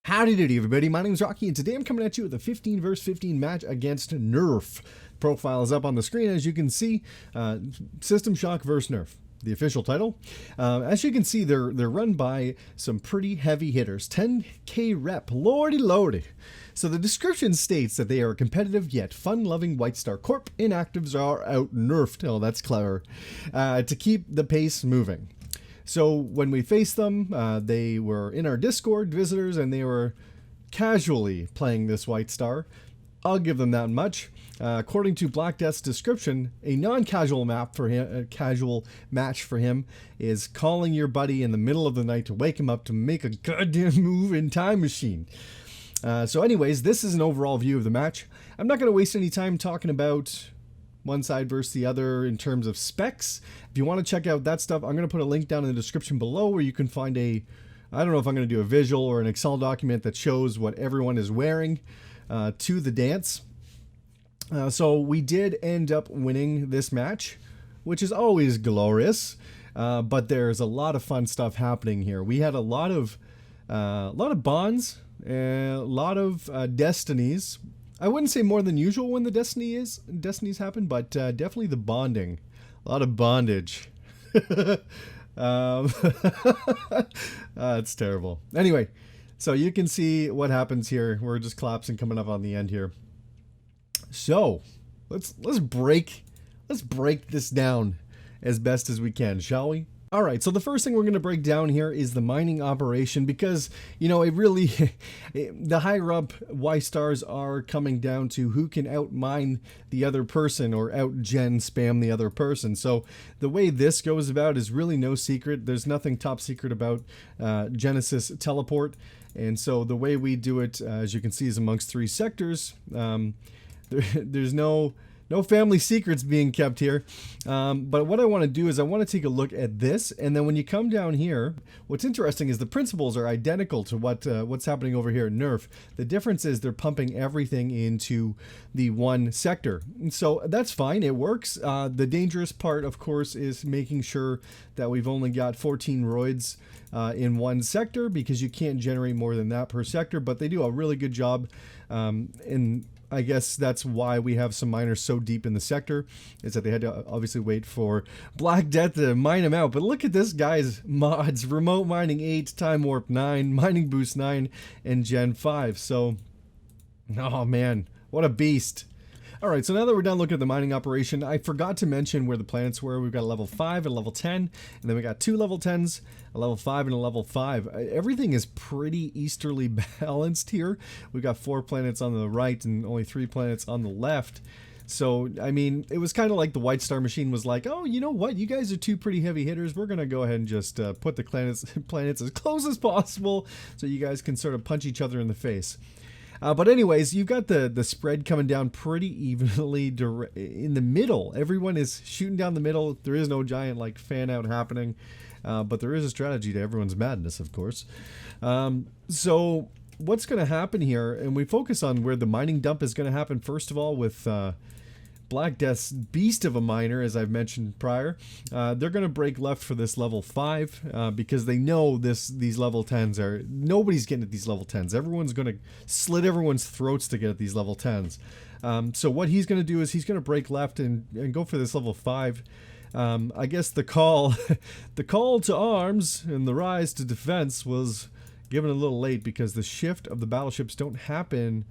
Howdy doody everybody, my name is Rocky and today I'm coming at you with a 15 vs 15 match against NERF. Profile is up on the screen as you can see, System Shock vs NERF, the official title. As you can see, they're run by some pretty heavy hitters, 10k rep, lordy lordy. So the description states that they are a competitive yet fun-loving White Star Corp. Inactives are out nerfed, oh that's clever, to keep the pace moving. So when we faced them, they were in our Discord visitors and they were casually playing this White Star. I'll give them that much. According to Black Death's description, a non-casual map for him, a casual match for him, is calling your buddy in the middle of the night to wake him up to make a goddamn move in Time Machine. So anyways, this is an overall view of the match. I'm not going to waste any time talking about one side versus the other in terms of specs. If you want to check out that stuff, I'm going to put a link down in the description below where you can find I don't know if I'm going to do a visual or an Excel document that shows what everyone is wearing to the dance. So we did end up winning this match, which is always glorious, but there's a lot of fun stuff happening here. We had a lot of bonds, a lot of destinies. I wouldn't say more than usual when the destinies happen, but definitely the bonding. A lot of bondage. It's terrible. Anyway, so you can see what happens here. We're just collapsing coming up on the end here. So let's break this down as best as we can, shall we? All right, so the first thing we're going to break down here is the mining operation because, you know, it really, the higher up Y stars are coming down to who can out-mine the other person or out-gen spam the other person. So the way this goes about is really no secret. There's nothing top secret about Genesis Teleport. And so the way we do it, as you can see, is amongst 3 sectors. There's no family secrets being kept here, but what I want to do is I want to take a look at this, and then when you come down here, what's interesting is the principles are identical to what's happening over here at NERF. The difference is they're pumping everything into the one sector, and so that's fine, it works. The dangerous part, of course, is making sure that we've only got 14 roids in one sector, because you can't generate more than that per sector, but they do a really good job in. I guess that's why we have some miners so deep in the sector, is that they had to obviously wait for Black Death to mine them out. But look at this guy's mods: remote mining 8, time warp 9, mining boost 9, and gen 5. So, oh man, what a beast. All right, so now that we're done looking at the mining operation, I forgot to mention where the planets were. We've got a level 5 and a level 10, and then we got 2 level 10s, a level 5 and a level 5. Everything is pretty easterly balanced here. We've got 4 planets on the right and only 3 planets on the left. So, I mean, it was kind of like the White Star machine was like, oh, you know what? You guys are 2 pretty heavy hitters. We're going to go ahead and just put the planets as close as possible so you guys can sort of punch each other in the face. But anyways, you've got the spread coming down pretty evenly in the middle. Everyone is shooting down the middle. There is no giant like fan out happening, but there is a strategy to everyone's madness, of course. So what's going to happen here, and we focus on where the mining dump is going to happen first of all with Black Death's beast of a miner, as I've mentioned prior. They're going to break left for this level 5 because they know these level 10s are... Nobody's getting at these level 10s. Everyone's going to slit everyone's throats to get at these level 10s. So what he's going to do is he's going to break left and go for this level 5. I guess the call, the call to arms and the rise to defense was given a little late because the shift of the battleships don't happen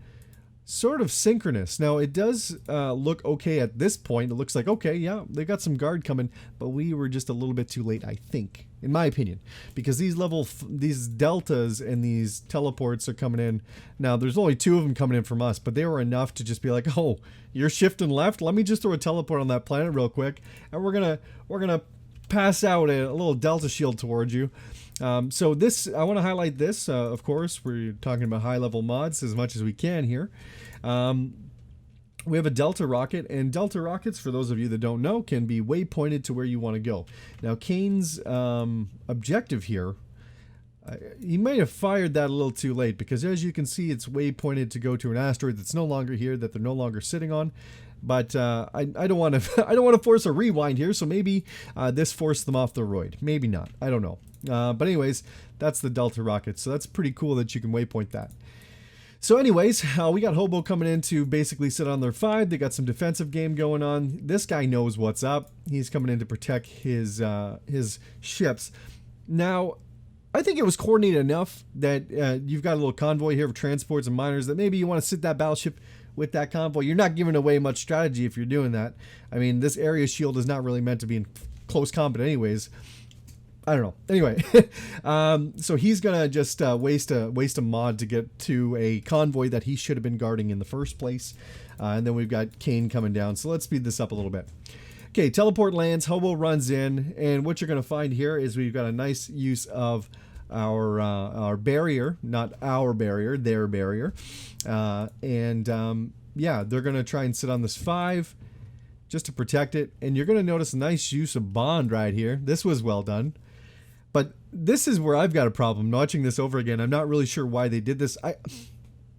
sort of synchronous. Now it does look okay at this point. It looks like, okay, yeah, they got some guard coming, but we were just a little bit too late, I think, in my opinion, because these deltas and these teleports are coming in. Now there's only 2 of them coming in from us, but they were enough to just be like, oh, you're shifting left, let me just throw a teleport on that planet real quick, and we're gonna pass out a little delta shield towards you. So this, I want to highlight this, of course, we're talking about high level mods as much as we can here. We have a Delta rocket, and Delta rockets, for those of you that don't know, can be waypointed to where you want to go. Now Kane's objective here, he might have fired that a little too late, because as you can see, it's waypointed to go to an asteroid that's no longer here, that they're no longer sitting on. But I don't want to I don't want to force a rewind here, so maybe this forced them off the roid. Maybe not. I don't know. But anyways, that's the Delta rocket. So that's pretty cool that you can waypoint that. So anyways, we got Hobo coming in to basically sit on their 5. They got some defensive game going on. This guy knows what's up. He's coming in to protect his ships. Now, I think it was coordinated enough that you've got a little convoy here of transports and miners that maybe you want to sit that battleship with that convoy. You're not giving away much strategy if you're doing that. I mean, this area shield is not really meant to be in close combat anyways. I don't know. Anyway, so he's gonna just waste a mod to get to a convoy that he should have been guarding in the first place. And then we've got Kane coming down. So let's speed this up a little bit. Okay, teleport lands, Hobo runs in, and what you're gonna find here is we've got a nice use of our barrier, not our barrier, their barrier. Yeah, they're gonna try and sit on this 5 just to protect it. And you're gonna notice a nice use of bond right here. This was well done. But this is where I've got a problem watching this over again. I'm not really sure why they did this.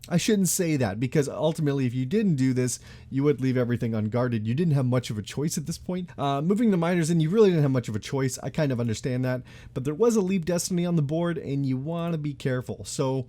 I shouldn't say that, because ultimately if you didn't do this, you would leave everything unguarded. You didn't have much of a choice at this point. Moving the miners in, you really didn't have much of a choice. I kind of understand that. But there was a Leap Destiny on the board, and you want to be careful. So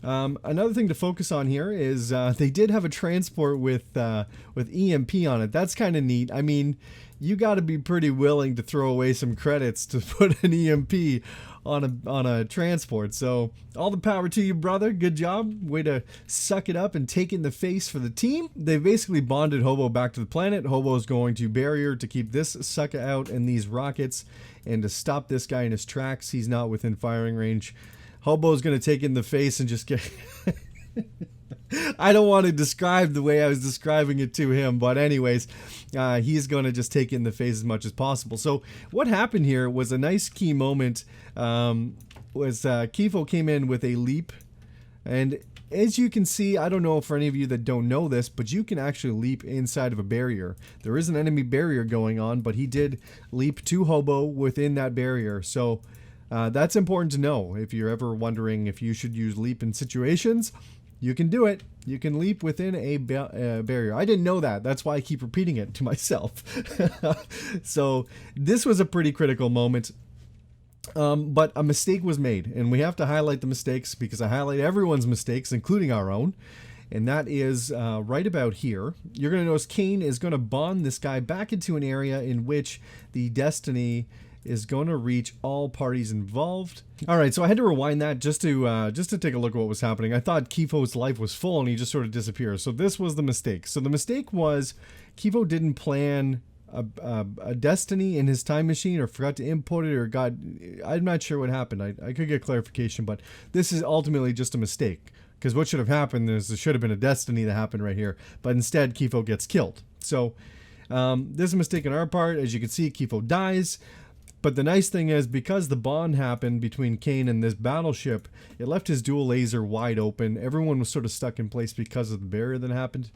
another thing to focus on here is they did have a transport with EMP on it. That's kind of neat. I mean, you got to be pretty willing to throw away some credits to put an EMP on a transport. So all the power to you, brother. Good job. Way to suck it up and take it in the face for the team. They basically bonded Hobo back to the planet. Hobo's going to barrier to keep this sucker out and these rockets, and to stop this guy in his tracks. He's not within firing range. Hobo's going to take it in the face and just get... I don't want to describe the way I was describing it to him, but anyways, he's going to just take it in the face as much as possible. So what happened here was a nice key moment. Kifo came in with a leap, and as you can see, I don't know for any of you that don't know this, but you can actually leap inside of a barrier. There is an enemy barrier going on, but he did leap to Hobo within that barrier. So that's important to know. If you're ever wondering if you should use leap in situations, you can do it. You can leap within a barrier. I didn't know that. That's why I keep repeating it to myself. So this was a pretty critical moment. But a mistake was made, and we have to highlight the mistakes because I highlight everyone's mistakes, including our own. And that is right about here. You're going to notice Kane is going to bond this guy back into an area in which the Destiny is going to reach all parties involved. All right, so I had to rewind that just to take a look at what was happening. I thought Kifo's life was full and he just sort of disappears. So this was the mistake. So the mistake was Kifo didn't plan a Destiny in his time machine, or forgot to input it, or I'm not sure what happened. I could get clarification, but this is ultimately just a mistake. Because what should have happened is there should have been a Destiny that happened right here, but instead Kifo gets killed. So this is a mistake on our part. As you can see, Kifo dies. But the nice thing is, because the bond happened between Kane and this battleship, it left his dual laser wide open. Everyone was sort of stuck in place because of the barrier that happened.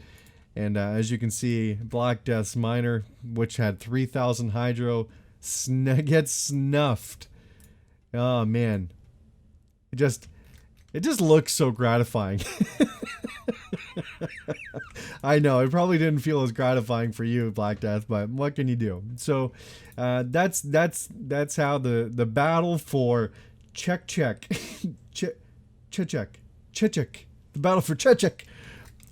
And as you can see, Black Death's miner, which had 3,000 hydro, gets snuffed. Oh man, it just looks so gratifying. I know it probably didn't feel as gratifying for you, Black Death, but what can you do? So that's how the battle for Chechek, the battle for Chechek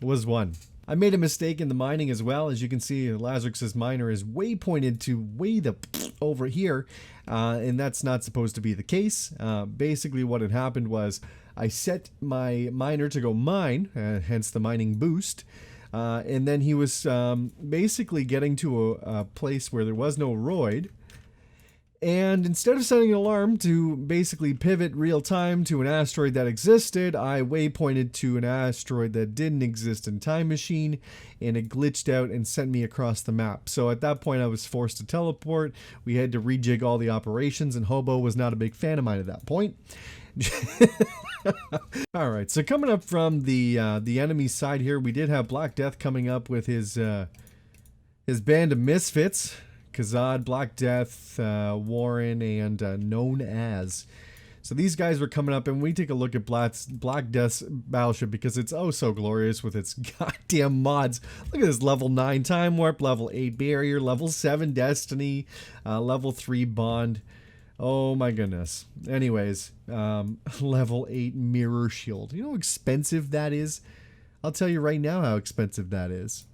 was won. I made a mistake in the mining as well. As you can see, Lazarus's miner is way pointed to way the over here, and that's not supposed to be the case. Basically what had happened was I set my miner to go mine, hence the mining boost, and then he was basically getting to a place where there was no roid. And instead of setting an alarm to basically pivot real time to an asteroid that existed, I waypointed to an asteroid that didn't exist in Time Machine, and it glitched out and sent me across the map. So at that point I was forced to teleport. We had to rejig all the operations, and Hobo was not a big fan of mine at that point. Alright, so coming up from the enemy side here, we did have Black Death coming up with his band of misfits. Kazad, Black Death, Warren, and Known As. So these guys were coming up, and we take a look at Black Death's battleship because it's oh so glorious with its goddamn mods. Look at this: level 9 Time Warp, level 8 Barrier, level 7 Destiny, level 3 Bond. Oh my goodness. Anyways, level 8 mirror shield. You know how expensive that is? I'll tell you right now how expensive that is.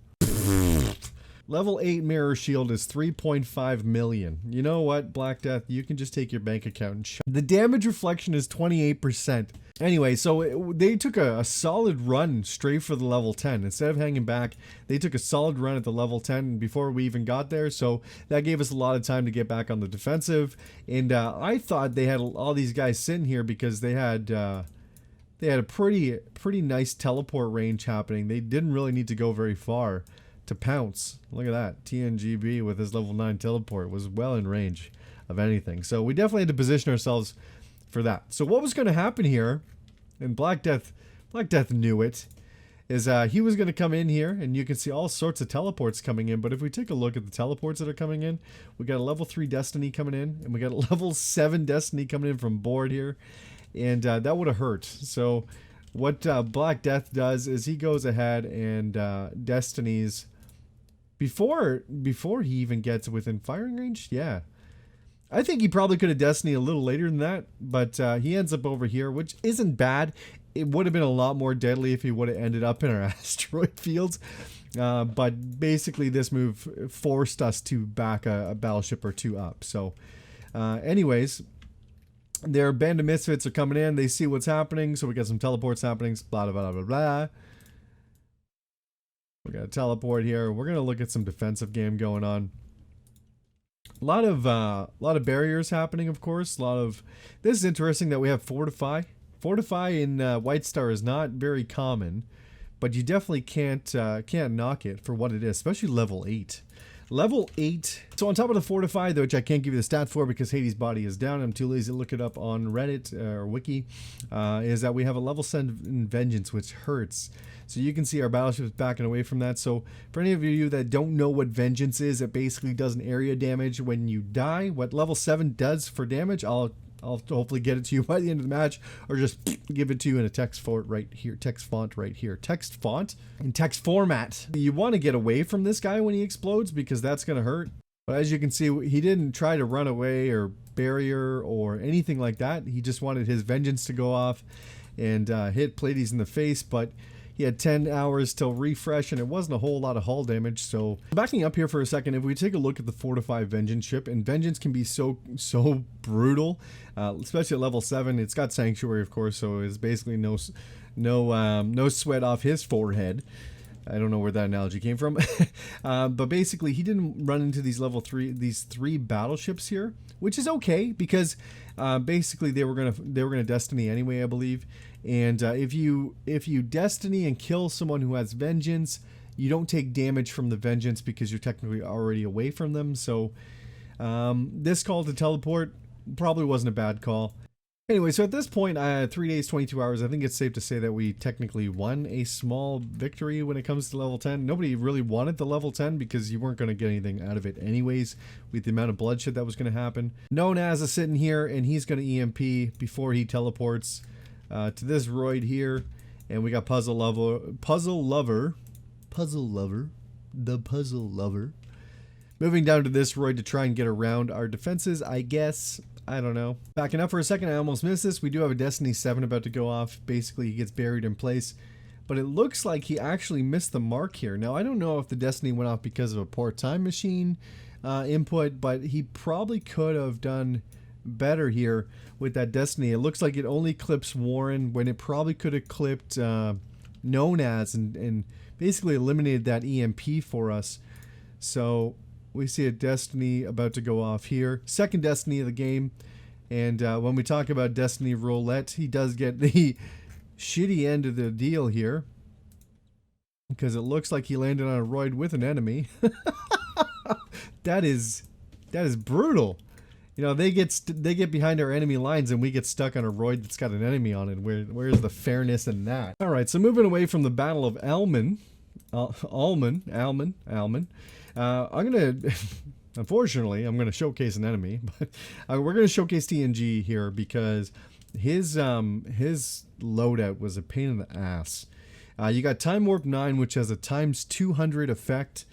Level 8 mirror shield is 3.5 million. You know what, Black Death? You can just take your bank account and shut. The damage reflection is 28%. Anyway, so they took a solid run straight for the level 10. Instead of hanging back, they took a solid run at the level 10 before we even got there. So that gave us a lot of time to get back on the defensive. And I thought they had all these guys sitting here because they had a pretty nice teleport range happening. They didn't really need to go very far to pounce. Look at that. TNGB with his level 9 teleport was well in range of anything. So we definitely had to position ourselves for that. So what was going to happen here, and Black Death knew it, is he was going to come in here, and you can see all sorts of teleports coming in. But if we take a look at the teleports that are coming in, we got a level 3 Destiny coming in, and we got a level 7 Destiny coming in from board here, and that would have hurt. So what Black Death does is he goes ahead and Destinies before he even gets within firing range. Yeah, I think he probably could have Destiny a little later than that, but he ends up over here, which isn't bad. It would have been a lot more deadly if he would have ended up in our asteroid fields. But basically this move forced us to back a battleship or two up. So anyways, their band of misfits are coming in. They see what's happening. So we got some teleports happening. Blah, blah, blah, blah, blah. We got a teleport here. We're going to look at some defensive game going on. A lot of barriers happening, of course. This is interesting that we have fortify. Fortify in White Star is not very common, but you definitely can't knock it for what it is, especially level 8. Level 8. So on top of the fortify, which I can't give you the stat for because Hades' body is down, I'm too lazy to look it up on Reddit or Wiki, is that we have a level 7 Vengeance, which hurts. So you can see our battleships backing away from that. So for any of you that don't know what Vengeance is, it basically does an area damage when you die. What level 7 does for damage, I'll hopefully get it to you by the end of the match, or just give it to you in a text font right here. Text font right here. Text font in text format. You want to get away from this guy when he explodes because that's going to hurt. But as you can see, he didn't try to run away or barrier or anything like that. He just wanted his vengeance to go off and hit Pleiades in the face, but he had 10 hours till refresh, and it wasn't a whole lot of hull damage. So backing up here for a second, if we take a look at the fortified Vengeance ship, and Vengeance can be so brutal, especially at level 7. It's got Sanctuary, of course, so it's basically no sweat off his forehead. I don't know where that analogy came from. But basically, he didn't run into these these three battleships here, which is okay because basically they were gonna Destiny anyway, I believe. And if you Destiny and kill someone who has Vengeance, you don't take damage from the Vengeance because you're technically already away from them. So this call to teleport probably wasn't a bad call. Anyway, so at this point, 3 days, 22 hours, I think it's safe to say that we technically won a small victory when it comes to level 10. Nobody really wanted the level 10 because you weren't going to get anything out of it anyways with the amount of bloodshed that was going to happen. Known as is sitting here, and he's going to EMP before he teleports to this roid here. And we got Puzzle Lover, the Puzzle Lover. Moving down to this roid to try and get around our defenses, I guess. I don't know. Backing up for a second, I almost missed this. We do have a Destiny 7 about to go off. Basically, he gets buried in place. But it looks like he actually missed the mark here. Now, I don't know if the Destiny went off because of a poor time machine input, but he probably could have done better here with that Destiny. It looks like it only clips Warren when it probably could have clipped Known As and basically eliminated that EMP for us. So we see a Destiny about to go off here. Second Destiny of the game. And when we talk about Destiny Roulette, he does get the shitty end of the deal here. Because it looks like he landed on a roid with an enemy. That is brutal. You know, they get behind our enemy lines and we get stuck on a roid that's got an enemy on it. Where's the fairness in that? Alright, so moving away from the Battle of Alman. Unfortunately, I'm gonna showcase an enemy, but we're gonna showcase TNG here because his loadout was a pain in the ass. You got Time Warp 9, which has a times 200 effect.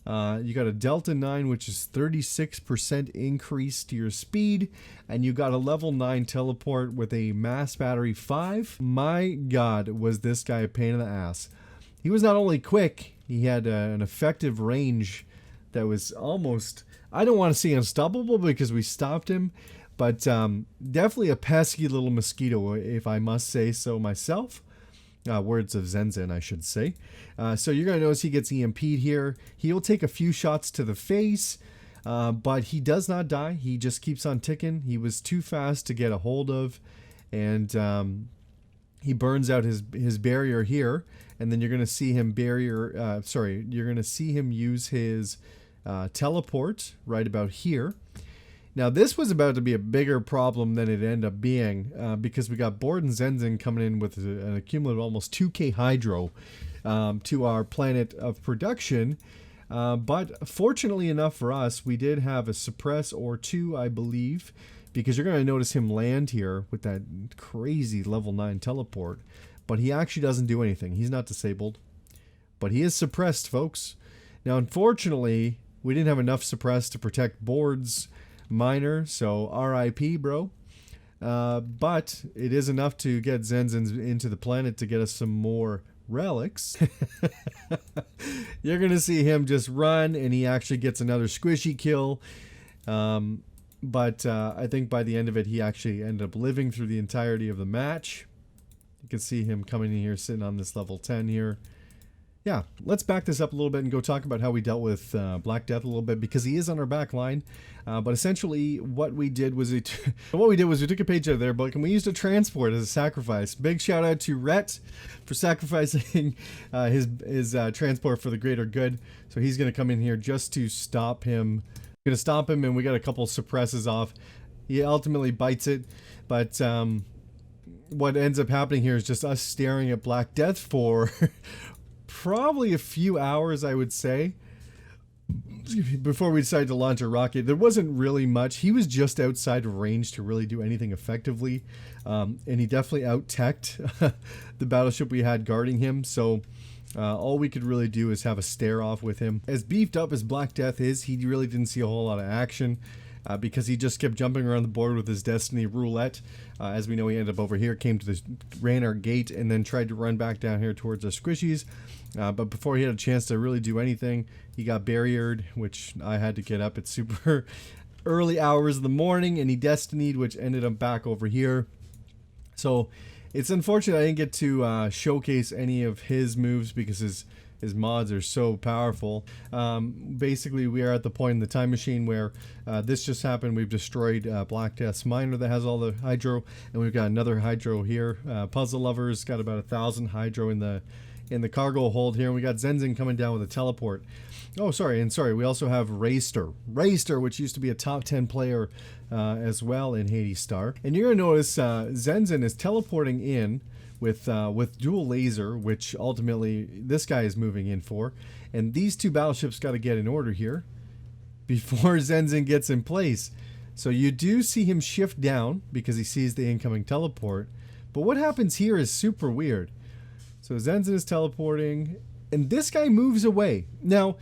You got a Delta 9, which is 36% increase to your speed. And you got a level 9 teleport with a mass battery 5. My God, was this guy a pain in the ass. He was not only quick, he had an effective range that was almost, I don't want to say unstoppable because we stopped him, but definitely a pesky little mosquito, if I must say so myself. Words of Zenzen, I should say. So you're going to notice he gets EMP'd here. He'll take a few shots to the face, but he does not die. He just keeps on ticking. He was too fast to get a hold of, and he burns out his barrier here, and then you're going to see him you're going to see him use his teleport right about here. Now, this was about to be a bigger problem than it ended up being because we got Bord and Zenzen coming in with an accumulative almost 2k hydro to our planet of production. But fortunately enough for us, we did have a suppress or two, I believe, because you're going to notice him land here with that crazy level 9 teleport. But he actually doesn't do anything. He's not disabled. But he is suppressed, folks. Now, unfortunately, we didn't have enough suppress to protect Bord's miner, so RIP, bro. But it is enough to get Zenzen into the planet to get us some more relics. You're going to see him just run, and he actually gets another squishy kill. But I think by the end of it, he actually ended up living through the entirety of the match. You can see him coming in here, sitting on this level 10 here. Yeah, let's back this up a little bit and go talk about how we dealt with Black Death a little bit, because he is on our back line. But essentially, what we did was we took a page out of their book and we used a transport as a sacrifice. Big shout out to Rhett for sacrificing his transport for the greater good. So he's going to come in here just to stop him. Going to stop him, and we got a couple suppresses off. He ultimately bites it, but what ends up happening here is just us staring at Black Death for probably a few hours, I would say, before we decided to launch a rocket. There wasn't really much. He was just outside of range to really do anything effectively, and he definitely out-teched the battleship we had guarding him, so all we could really do is have a stare-off with him. As beefed up as Black Death is, he really didn't see a whole lot of action, because he just kept jumping around the board with his Destiny roulette. As we know, he ended up over here, ran our gate, and then tried to run back down here towards our squishies. But before he had a chance to really do anything, he got barriered, which I had to get up at super early hours of the morning, and he Destinied, which ended up back over here. So it's unfortunate I didn't get to showcase any of his moves because his mods are so powerful. Basically, we are at the point in the time machine where this just happened. We've destroyed Black Death's miner that has all the hydro, and we've got another hydro here. Puzzle Lovers got about 1,000 hydro in the cargo hold here, and we got Zenzen coming down with a teleport. Oh, sorry, we also have Rayster, which used to be a top 10 player as well in Hades Star. And you're gonna notice Zenzen is teleporting in with dual laser, which ultimately this guy is moving in for. And these two battleships got to get in order here before Zenzen gets in place. So you do see him shift down because he sees the incoming teleport. But what happens here is super weird. So Zenzen is teleporting, and this guy moves away. Now,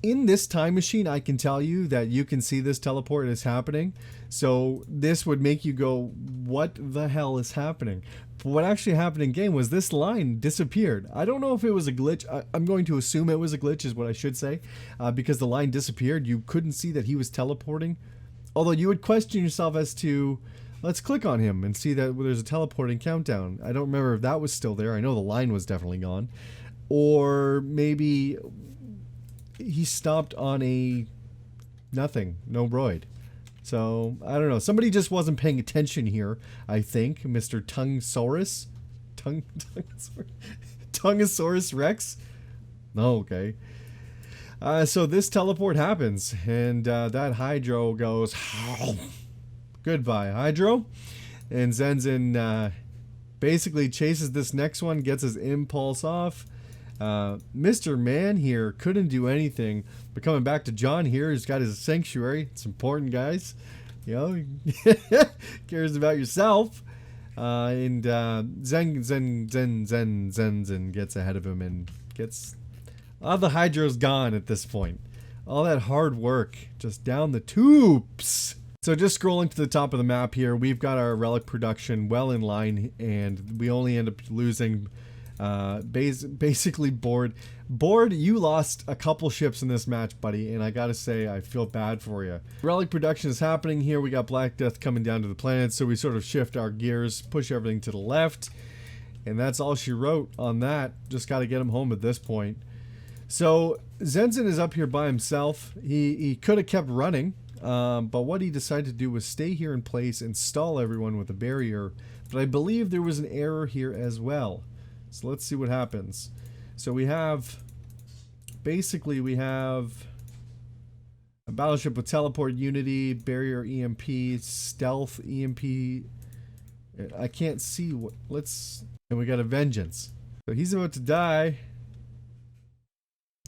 in this time machine, I can tell you that you can see this teleport is happening. So this would make you go, what the hell is happening? But what actually happened in game was this line disappeared. I don't know if it was a glitch. I'm going to assume it was a glitch is what I should say, because the line disappeared. You couldn't see that he was teleporting. Although you would question yourself as to, let's click on him and see that there's a teleporting countdown. I don't remember if that was still there. I know the line was definitely gone. Or maybe he stopped on a nothing, no roid. So, I don't know. Somebody just wasn't paying attention here, I think. Mr. Tonguesaurus? Tonguesaurus Rex? Oh, okay. So this teleport happens, and that Hydro goes, goodbye, Hydro. And Zenzen basically chases this next one, gets his impulse off. Mr. Man here couldn't do anything, but coming back to John here, he's got his sanctuary. It's important, guys. You know, cares about yourself. And Zenzen gets ahead of him and gets... the Hydro's gone at this point. All that hard work just down the tubes. So just scrolling to the top of the map here, we've got our Relic Production well in line, and we only end up losing basically Board. Board, you lost a couple ships in this match, buddy, and I gotta say, I feel bad for you. Relic Production is happening here. We got Black Death coming down to the planet, so we sort of shift our gears, push everything to the left, and that's all she wrote on that. Just gotta get him home at this point. So Zenzen is up here by himself. He could have kept running, but what he decided to do was stay here in place and stall everyone with a barrier. But I believe there was an error here as well. So let's see what happens. So we have, basically we have a battleship with teleport unity, barrier EMP, stealth EMP. I can't see what, and we got a vengeance. So he's about to die.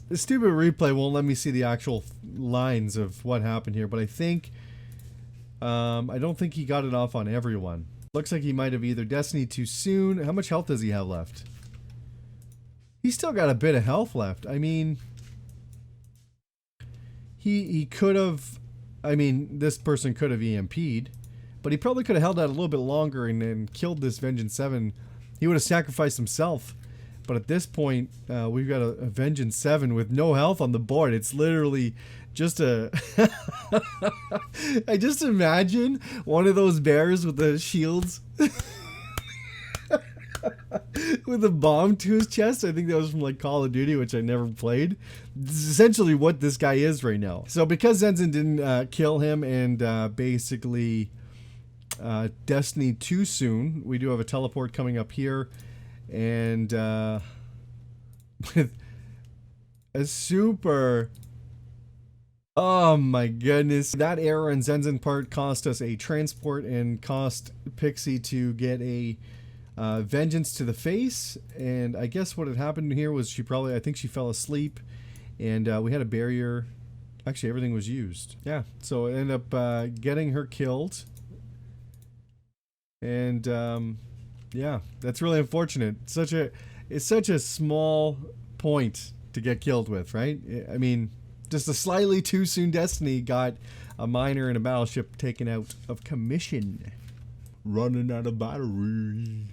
The stupid replay won't let me see the actual lines of what happened here, but I think, I don't think he got it off on everyone. Looks like he might have either Destiny too soon. How much health does he have left? He's still got a bit of health left. I mean, he could have, I mean, this person could have EMP'd, but he probably could have held out a little bit longer and then killed this Vengeance 7. He would have sacrificed himself. But at this point, we've got a Vengeance 7 with no health on the board. It's literally just a... I just imagine one of those bears with the shields with a bomb to his chest. I think that was from like Call of Duty, which I never played. This is essentially what this guy is right now. So because Zenzen didn't kill him and basically Destiny too soon, we do have a teleport coming up here. And with a super, oh my goodness, that error in Zenzen part cost us a transport and cost Pixie to get a vengeance to the face. And I guess what had happened here was she probably, I think she fell asleep, and we had a barrier. Actually, everything was used. Yeah, so it ended up getting her killed. And yeah, that's really unfortunate. It's such a small point to get killed with, right? I mean, just a slightly too soon Destiny got a miner and a battleship taken out of commission. Running out of battery.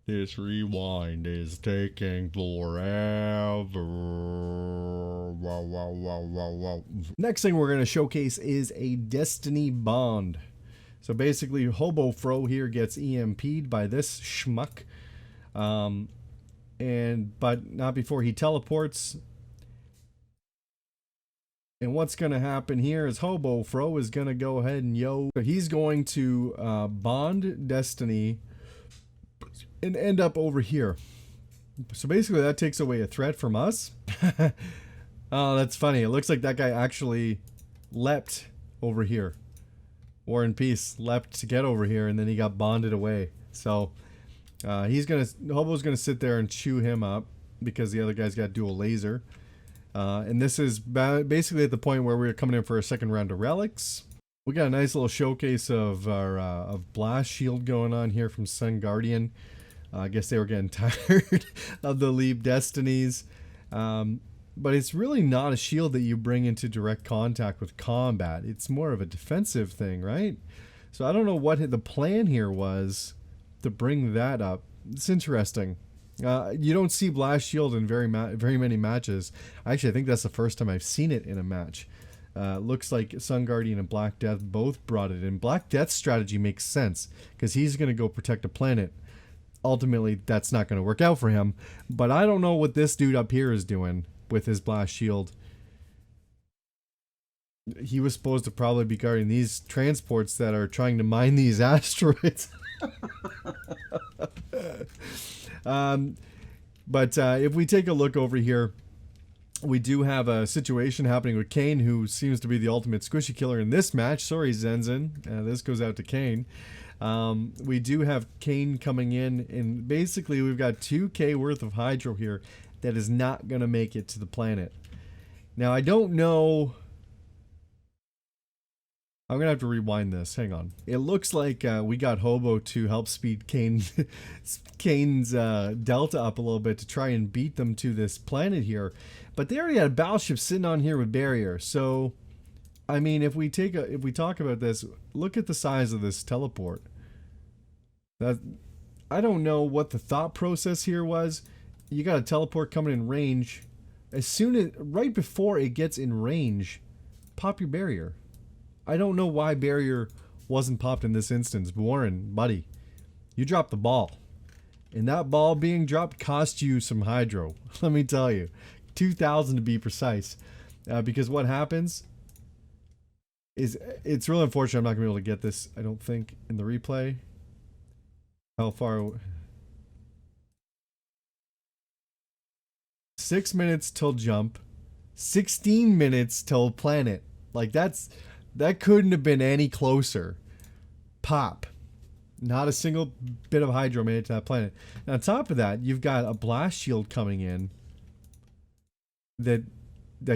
This rewind is taking forever. Wow, wow, wow, wow, wow. Next thing we're going to showcase is a Destiny bond. So basically, Hobo Fro here gets EMP'd by this schmuck, but not before he teleports. And what's going to happen here is Hobo Fro is going to go ahead and he's going to bond Destiny and end up over here. So basically, that takes away a threat from us. Oh, that's funny. It looks like that guy actually leapt over here. War and Peace leapt to get over here, and then he got bonded away. So Hobo's gonna sit there and chew him up because the other guy's got dual laser. And this is basically at the point where we're coming in for a second round of relics. We got a nice little showcase of our of blast shield going on here from Sun Guardian. I guess they were getting tired of the Leap Destinies. But it's really not a shield that you bring into direct contact with combat. It's more of a defensive thing, right? So I don't know what the plan here was to bring that up. It's interesting. You don't see Blast Shield in very many matches. Actually, I think that's the first time I've seen it in a match. Looks like Sun Guardian and Black Death both brought it in. Black Death's strategy makes sense because he's going to go protect a planet. Ultimately, that's not going to work out for him. But I don't know what this dude up here is doing with his blast shield. He was supposed to probably be guarding these transports that are trying to mine these asteroids. But if we take a look over here, we do have a situation happening with Kane, who seems to be the ultimate squishy killer in this match. Sorry, Zenzen. This goes out to Kane. We do have Kane coming in, and basically we've got 2k worth of hydro here that is not going to make it to the planet. Now, I don't know I'm gonna have to rewind this. Hang on. It looks like we got Hobo to help speed Kane's delta up a little bit to try and beat them to this planet here. But they already had a battleship sitting on here with barrier. So, I mean, if we talk about this, look at the size of this teleport. I don't know what the thought process here was. You got a teleport coming in range. Right before it gets in range, pop your barrier. I don't know why barrier wasn't popped in this instance. Warren, buddy, you dropped the ball. And that ball being dropped cost you some hydro. Let me tell you. 2,000 to be precise. Because what happens is, it's really unfortunate I'm not going to be able to get this, I don't think, in the replay. How far... 6 minutes till jump. 16 minutes till planet. Like, that couldn't have been any closer. Pop. Not a single bit of hydro made it to that planet. And on top of that, you've got a blast shield coming in that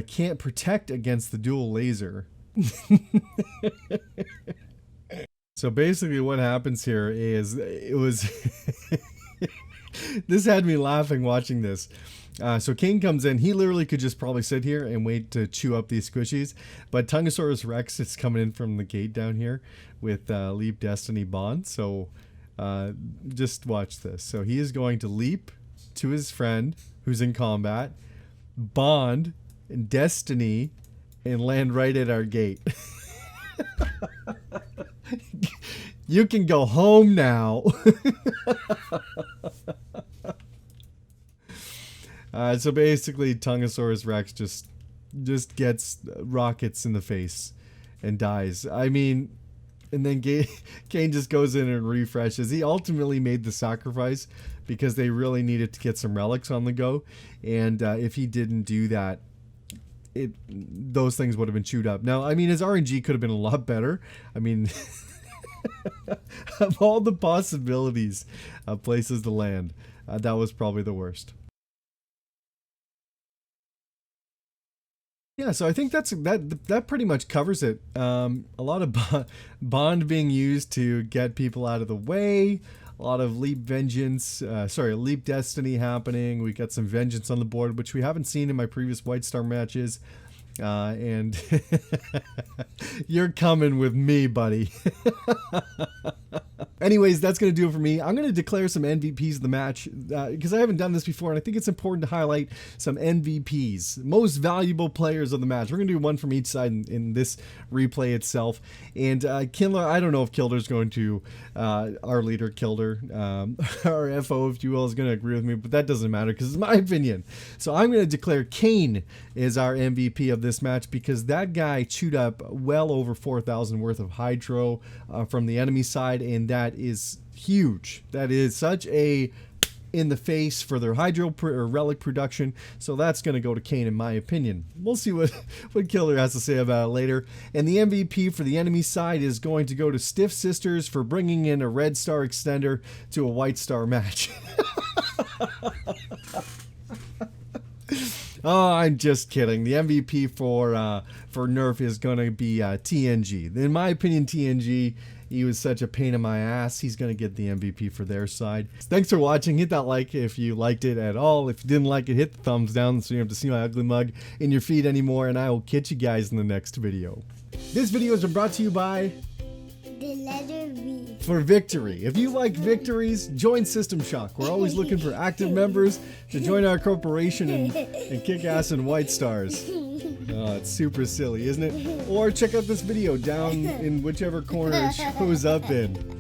can't protect against the dual laser. So basically what happens here is, this had me laughing watching this. So Kane comes in. He literally could just probably sit here and wait to chew up these squishies. But Tungosaurus Rex is coming in from the gate down here with Leap Destiny Bond. So just watch this. So he is going to leap to his friend who's in combat, Bond, and Destiny, and land right at our gate. You can go home now. So basically, Tungosaurus Rex just gets rockets in the face and dies. I mean, and then Kane just goes in and refreshes. He ultimately made the sacrifice because they really needed to get some relics on the go. And if he didn't do that, those things would have been chewed up. Now, I mean, his RNG could have been a lot better. I mean, of all the possibilities of places to land, that was probably the worst. Yeah, so I think that pretty much covers it. A lot of bond being used to get people out of the way. A lot of leap destiny happening. We got some vengeance on the board, which we haven't seen in my previous White Star matches. And you're coming with me, buddy. Anyways, that's going to do it for me. I'm going to declare some MVPs of the match because I haven't done this before, and I think it's important to highlight some MVPs, most valuable players of the match. We're going to do one from each side in this replay itself. And Kindler, I don't know if Kilder's going to, our leader Kilder, our FO, if you will, is going to agree with me, but that doesn't matter because it's my opinion. So I'm going to declare Kane is our MVP of this match because that guy chewed up well over 4,000 worth of hydro from the enemy side, and that is huge. That is such a in the face for their hydro or relic production, so that's going to go to Kane in my opinion. We'll see what Killer has to say about it later. And the MVP for the enemy side is going to go to Stiff Sisters for bringing in a red star extender to a white star match. Oh, I'm just kidding. The MVP for NERF is going to be TNG. In my opinion, TNG, he was such a pain in my ass. He's going to get the MVP for their side. Thanks for watching. Hit that like if you liked it at all. If you didn't like it, hit the thumbs down so you don't have to see my ugly mug in your feed anymore. And I will catch you guys in the next video. This video has been brought to you by the letter V. For victory. If you like victories, join System Shock. We're always looking for active members to join our corporation and kick ass in white stars. Oh, it's super silly, isn't it? Or check out this video down in whichever corner it shows up in.